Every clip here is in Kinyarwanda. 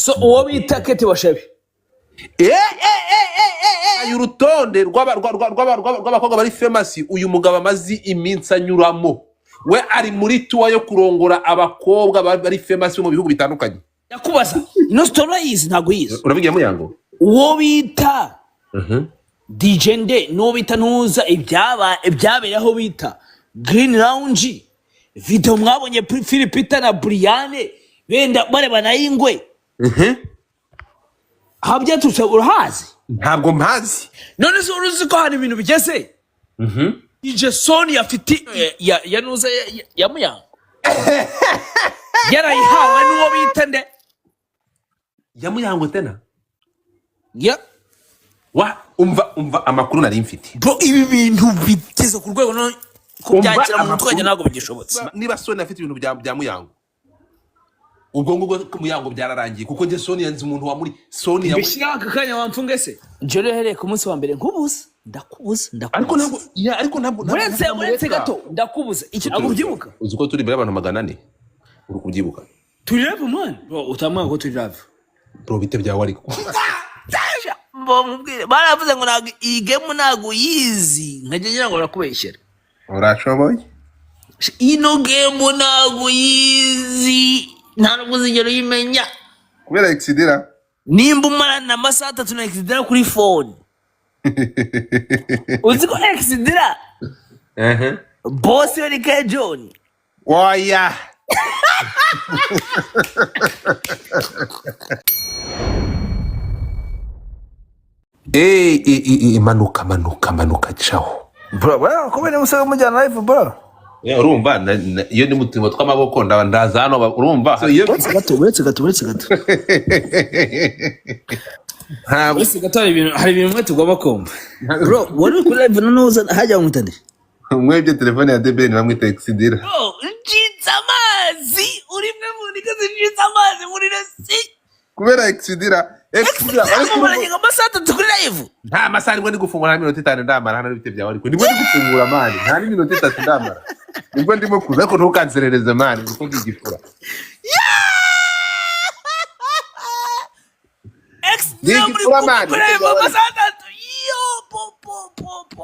So uwo bita Kete washabi. Urutonde rw'abakobwa bari famous uyu mugabo amazi iminsi anyuramo. We ari muri tour yo kurongora abakobwa bari famous mu bihugu bitandukanye. Yakubaza no story yizi ntago yizi. Urabigiye Muyango? Uwo bita DJ Nde no bita ntuza ibyaberaho bita Green Lounge. Video mwabonye Philipita na Briane benda barebana y'ingwe. Habya tuca urahazi? Ntabwo mpazi. None se uruzi ko hari ibintu bigeze? DJ Sonia afite ya nuza ya Muyango. Yarayihawe n'uwo bita Nde. Ya Muyango tena? Ya. Wa umva amakuru nari mfite. Bro ibi bintu biteze ku rwego no kubyakira mu twanya nago bigishobotse. Niba Sonia afite ibintu bya Muyango. Ubwo ngubwo Muyango byararangiye kuko nje Sonia nzi umuntu wa muri Sonia. Bishaka kanya wamfunge se. Jore hereye ku munsi wa mbere nkubuza. Ndakubuza. Ariko ntabwo uretse gato ndakubuza. Iki ntabwo ubyibuka. Uzi ko turi bere abantu 400. Uri kubyibuka. Turi live man. Bro utamwa ko turi live. Bro bite byawe ariko. Mbomubwire baravuze ngo nago iyi game nago yizi nkagira ngo nakubeshyera. Urashoboye? Ino game nago yizi nta n'ubuzigero yimenya. Kubera exidira. Nimba umarana amasaha 3 na exidira kuri phone. Uzi ko exidira? Boss yari ka John. Oya. Manuka ciao. Bro, well, kubera musaba mujyana live bro. Urumva iyo ni mutima tw'amaboko ndaza hano urumva. Uretse gato. Uretse gato hari ibintu mwe tugomba kumva. Bro, wari kuri live nonoza hajya mutande. Mwebye telefone ya DB namwita exidira. Bro, njitsa amazi urimwe muri kazi njitsa amazi muri resi. Kubera exidira. Exidira ariko baranyega masata tukuri live. Nta masari ngo ndi gufungura minota 5 ndamara hano bite byawe ariko ndimo ndi gufungura mani nta minota 3 ndamara. Nibwo ndimo kuza ariko ntukanserereze mani kuko ngigifura. Ndigifura mani.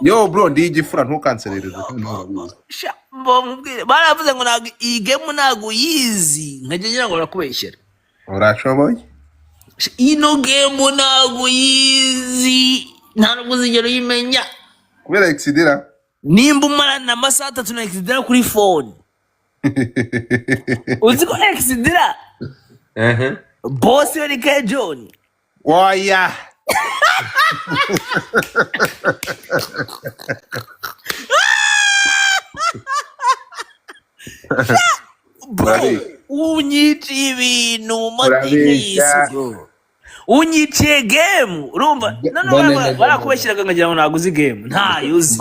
Yo bro ndigifura ntukanserereze mbomubwire baravuze ngo nago iyi game nago yizi nkagira ngo nakubeshyera. Urashoboye? Ino game nago yizi nta n'ubuzigero yimenya. Kubera exidira. Nimba umarana amasaha 3 na exidira kuri phone. Uzi ko exidira? Boss yari ka John. Oya. Bro, unyici ibintu matigisi bro. Unyici game, urumva? None barakubeshyiraga ngagira ngo naguzi game. Nta yuzi.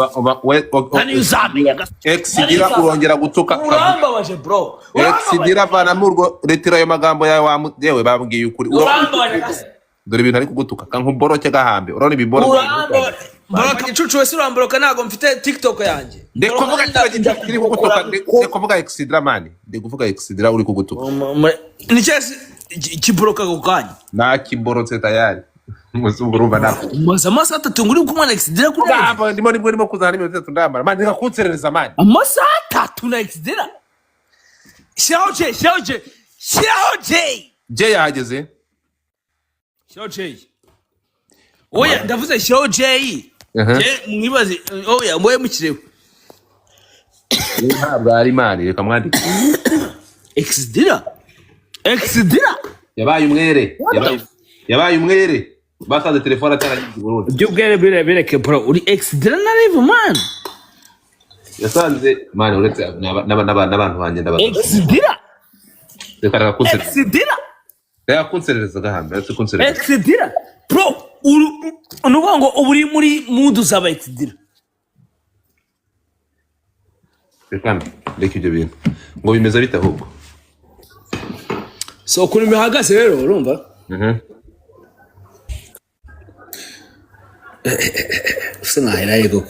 Nani uzamenya exidira urongera gutuka. Uramba waje bro. Exidira vana murgo retira yo magambo yawe yewe babwiye ukuri. Uramba waje. Dore ibintu ari kugutuka kankuboroke gahambe urone ibiboro. Mboroka icucu wese uramboroka nago mfite TikTok yanjye. Kiri kugutuka kuvuga exidira mani. Ndi kuvuga exidira uri kugutuka. Ni cyese kiboroka gukanya. Na kiborotse tayari. Muzungurumva nako. Maza masa 3 nguri kumwana exidira kuri. Ndimo kuzana iminota 3 ndamara. Mani ngakutserereza mani. Amasa 3 na exidira. Shaoje. J yahageze. Shaoje. Oya ndavuze Shaoje. Mwibaze oya mboye mukirewe. Ntabwo ari mani reka mwandike. Exidira. Yabaye umwere. Basaze telefone ataragize Burundi. Byo bwere bireke bro uri exidira na live man. Yasanze mani uretse n'abantu banje ndabaza. Exidira. Reka rakunse. Exidira. Reka kunserereza gahambe ariko kunserereza. Exidira. Bro unuvuga ngo uburi muri mood zaba exidira. Reka ibyo bintu ngo bimeze bite ahubwo. So kuri mihagaze rero urumva? Usa nkahera yego.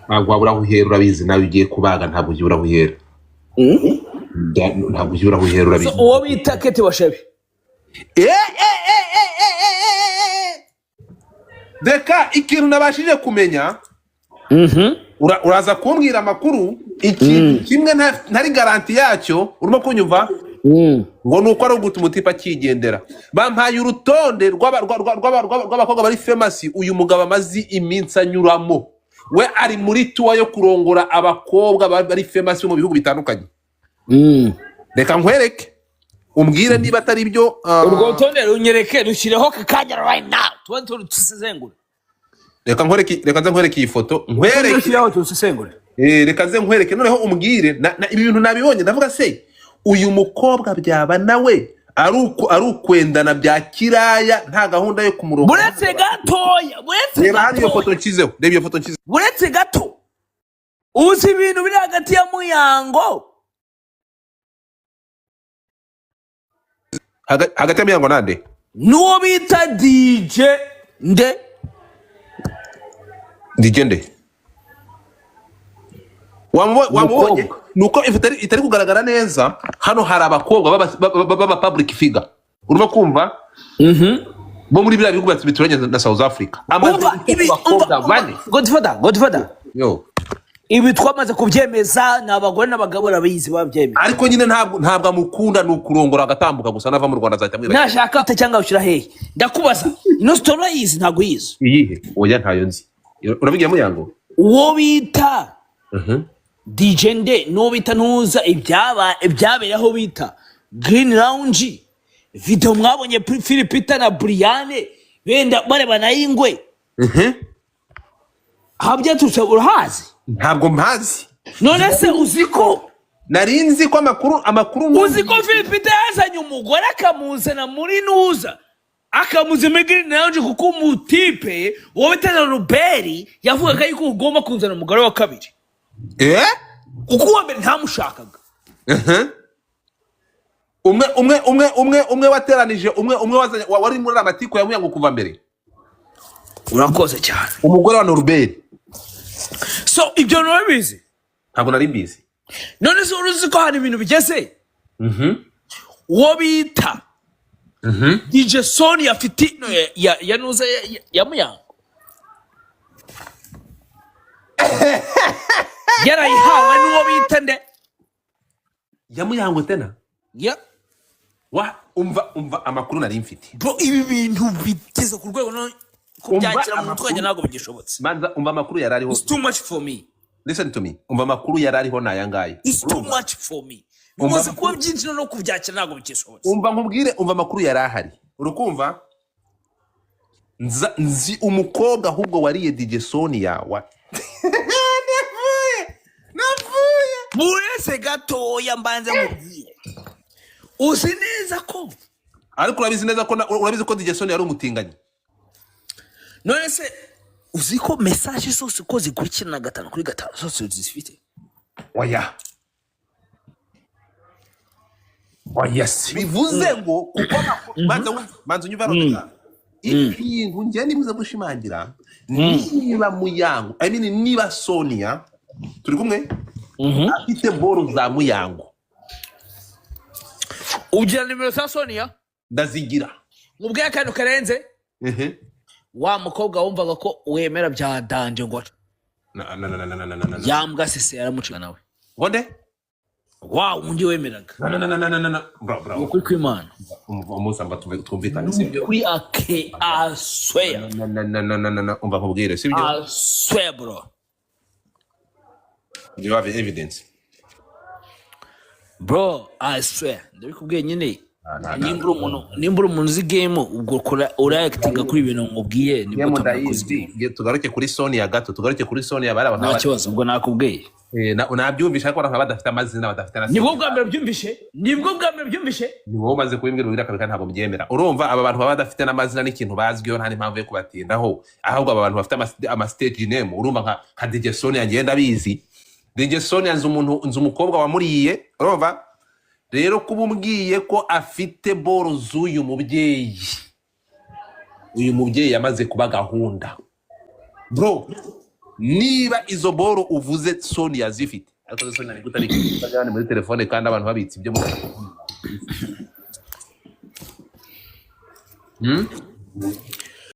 Ntabwo wabura guhera urabizi nawe ugiye kubaga ntabwo ugiye urabuhera. Ntabwo ugiye urabuhera urabizi. Uwo bita Kete washabi. Deka ikintu nabashije kumenya uraza kumbwira amakuru ikintu kimwe ntari garanti yacyo urimo kunyumva ngo nuko ari ugutuma utipa kigendera bampaye urutonde rw'abakobwa bari famous uyu mugabo amazi iminsi anyuramo we ari muri tour yo kurongora abakobwa bari famous mu bihugu bitandukanye reka nkwereke umbwire niba atari byo urwo rutonde runyereke rushyireho kakanya right now tuba tusesengure reka nze nkwereke iyi foto reka nze nkwereke noneho umbwire ibi bintu nabibonye ndavuga se uyu mukobwa byaba nawe ari ukwendana bya kiraya nta gahunda yo kumurongo buretse gatoya reba hano iyo foto nshyizeho reba iyo foto nshyizeho buretse gato uzi ibintu biri hagati ya Muyango hagati ya Muyango nande n'uwo bita DJ nde wamubonye nuko itari kugaragara neza hano hari abakobwa baba public figure urimo kumva bo muri biriya bihugu bituranye na South Africa abakobwa bane Godfather yo ibi twamaze kubyemeza n'abagore n'abagabo rabizi babyemeza ariko nyine ntabwo amukunda nukurongora agatambuka gusa nava mu Rwanda azahita mwibera nashaka cyangwa ushira hehe ndakubaza ino story yizi ntago yizi iyihe oya ntayo nzi urabigiye Muyango uwo bita DJ nde no bita ntuza ibyabereho bita Green Lounge video mwabonye Philipita na Briane benda barebana y'ingwe habyaturutse urahazi ntabwo mpazi none se uziko narinzi ko amakuru uziko Philipita yazanye umugore akamuzana muri nuza akamuzima Green Lounge kuko umutipe wowe bita Ruberi yavugaga yuko ugomba kuzana umugore wa kabiri kuko uwa mbere ntamushakaga umwe wateranije umwe wari muri amatiko ya Muyango kuva mbere urakoze cyane umugore wa Norbert so ibyo nurabizi ntabwo nari mbizi none se uruzi ko hari ibintu bigeze uwo bita DJ Sonia afite ya nuza ya Muyango yarayihawe n'uwo bita nde ya Muyango tena umva amakuru nari mfite bro ibi bintu bigeze ku rwego no kubyakira mu twajya nago bigishobotse manza umva amakuru yarariho it's too much for me listen to me umva amakuru yarariho nayangaye it's too much for me umaze kuba byinshi no kubyakira nago bigishobotse umva nkubwire umva amakuru yarahari urukumva nzi umukobwa ahubwo wariye DJ Sonia navuye burese gatoya mbanze mubwire uzi neza ko ariko urabizi ko DJ Sonia yari umutinganyi none se uzi ko message zose ko zikurikirana 5 kuri 5 zose zifite oya bivuze ngo kuko manza unyumva rondeka ikintu njye nibuze gushimangira niba Muyango niba Sonia turi kumwe afite boro za Muyango ugira nimero za Sonia ndazigira mubwiye akantu karenze wa mukobwa wumvaga ko wemera bya danje ngo yambwa sese yaramuciga nawe wonde wow undi wemeraga bro ukuri kw'Imana umusamba twumvikana sibyo kuri I swear umva nkubwire sibyo I swear bro you have evidence bro I swear ndabikubwiye nyine nimbura umuntu uzi game ubwo uraactinga kuri ibintu ngubwiye nibwo tugaruke kuri Sonia gato tugaruke kuri Sonia bari abantu nta kibazo ubwo nakubwiye nabyumvisha ko abantu badafite amazina badafite nasi nibwo bwa mbere byumvishe nibo maze kubimbwira ugira kabika ntabwo byemera urumva aba bantu baba badafite n'amazina n'ikintu bazwiho nta n'impamvu yo kubatindaho ahubwo aba bantu bafite ama stage name urumva nka DJ Sonia ngenda bizi DJ Sonia nzi umukobwa wamuriye urumva rero kuba umbwiye ko afite boro z'uyu mubyeyi uyu mubyeyi yamaze kuba gahunda bro niba izo boro uvuze Sonia zifite ariko Sonia ni gutari kujyana muri telefone kandi abantu babitse ibyo mu